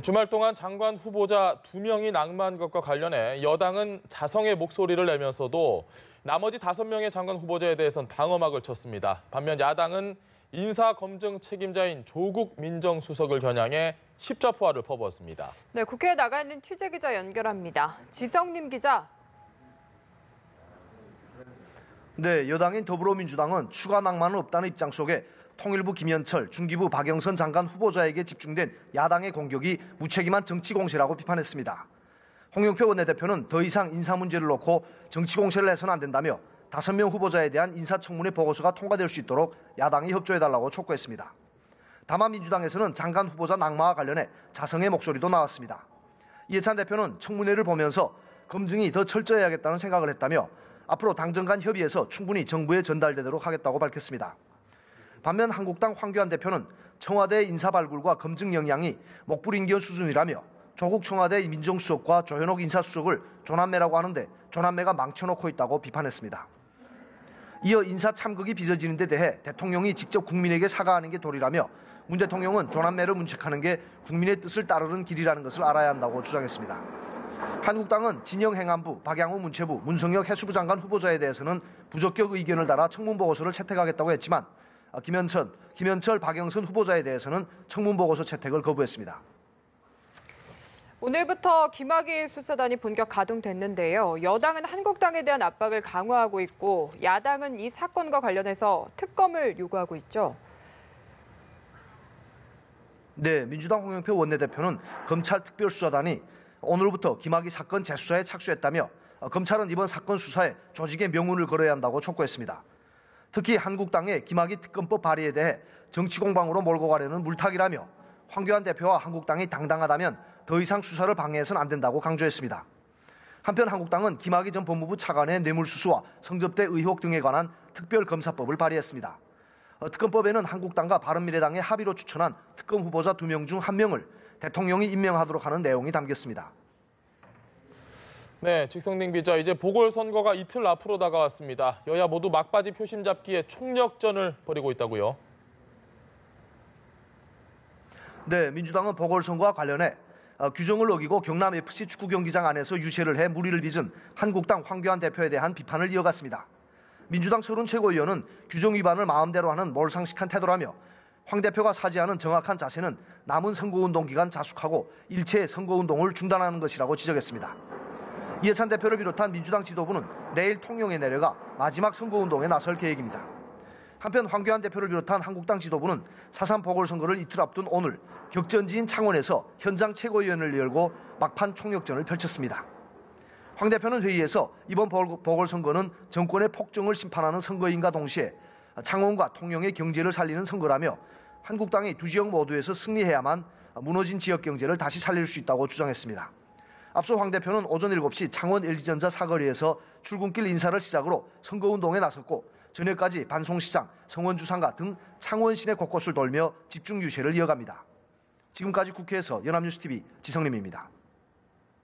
주말 동안 장관 후보자 2명이 낙마한 것과 관련해 여당은 자성의 목소리를 내면서도 나머지 5명의 장관 후보자에 대해선 방어막을 쳤습니다. 반면 야당은 인사검증 책임자인 조국 민정수석을 겨냥해 십자포화를 퍼부었습니다. 네, 국회에 나가 있는 취재기자 연결합니다. 지성님 기자. 네, 여당인 더불어민주당은 추가 낙마는 없다는 입장 속에 통일부 김현철, 중기부 박영선 장관 후보자에게 집중된 야당의 공격이 무책임한 정치 공세라고 비판했습니다. 홍영표 원내대표는 더 이상 인사 문제를 놓고 정치 공세를 해서는 안 된다며 5명 후보자에 대한 인사청문회 보고서가 통과될 수 있도록 야당이 협조해달라고 촉구했습니다. 다만 민주당에서는 장관 후보자 낙마와 관련해 자성의 목소리도 나왔습니다. 이해찬 대표는 청문회를 보면서 검증이 더 철저해야겠다는 생각을 했다며 앞으로 당정 간 협의해서 충분히 정부에 전달되도록 하겠다고 밝혔습니다. 반면 한국당 황교안 대표는 청와대의 인사 발굴과 검증 역량이 목불인견 수준이라며 조국 청와대 민정수석과 조현옥 인사수석을 조남매라고 하는데 조남매가 망쳐놓고 있다고 비판했습니다. 이어 인사 참극이 빚어지는 데 대해 대통령이 직접 국민에게 사과하는 게 도리라며 문 대통령은 조남매를 문책하는 게 국민의 뜻을 따르는 길이라는 것을 알아야 한다고 주장했습니다. 한국당은 진영 행안부, 박양호 문체부, 문성혁 해수부 장관 후보자에 대해서는 부적격 의견을 달아 청문보고서를 채택하겠다고 했지만 김현철, 박영선 후보자에 대해서는 청문보고서 채택을 거부했습니다. 오늘부터 김학의 수사단이 본격 가동됐는데요. 여당은 한국당에 대한 압박을 강화하고 있고 야당은 이 사건과 관련해서 특검을 요구하고 있죠. 네, 민주당 홍영표 원내대표는 검찰 특별수사단이 오늘부터 김학의 사건 재수사에 착수했다며 검찰은 이번 사건 수사에 조직의 명운을 걸어야 한다고 촉구했습니다. 특히 한국당의 김학의 특검법 발의에 대해 정치 공방으로 몰고 가려는 물타기라며 황교안 대표와 한국당이 당당하다면 더 이상 수사를 방해해서는 안 된다고 강조했습니다. 한편 한국당은 김학의 전 법무부 차관의 뇌물수수와 성접대 의혹 등에 관한 특별검사법을 발의했습니다. 특검법에는 한국당과 바른미래당의 합의로 추천한 특검 후보자 2명 중 1명을 대통령이 임명하도록 하는 내용이 담겼습니다. 네, 직성님 기자, 이제 보궐선거가 이틀 앞으로 다가왔습니다. 여야 모두 막바지 표심 잡기에 총력전을 벌이고 있다고요? 네, 민주당은 보궐선거와 관련해 규정을 어기고 경남FC 축구경기장 안에서 유세를 해 무리를 빚은 한국당 황교안 대표에 대한 비판을 이어갔습니다. 민주당 서른 최고위원은 규정 위반을 마음대로 하는 몰상식한 태도라며 황 대표가 사지하는 정확한 자세는 남은 선거운동 기간 자숙하고 일체 선거운동을 중단하는 것이라고 지적했습니다. 이해찬 대표를 비롯한 민주당 지도부는 내일 통영에 내려가 마지막 선거운동에 나설 계획입니다. 한편 황교안 대표를 비롯한 한국당 지도부는 4.3 보궐선거를 이틀 앞둔 오늘 격전지인 창원에서 현장 최고위원회를 열고 막판 총력전을 펼쳤습니다. 황 대표는 회의에서 이번 보궐선거는 정권의 폭정을 심판하는 선거인과 동시에 창원과 통영의 경제를 살리는 선거라며 한국당이 두 지역 모두에서 승리해야만 무너진 지역 경제를 다시 살릴 수 있다고 주장했습니다. 앞서 황 대표는 오전 7시 창원 LG전자 사거리에서 출근길 인사를 시작으로 선거운동에 나섰고 저녁까지 반송시장, 성원주상가 등 창원 시내 곳곳을 돌며 집중 유세를 이어갑니다. 지금까지 국회에서 연합뉴스TV 지성림입니다.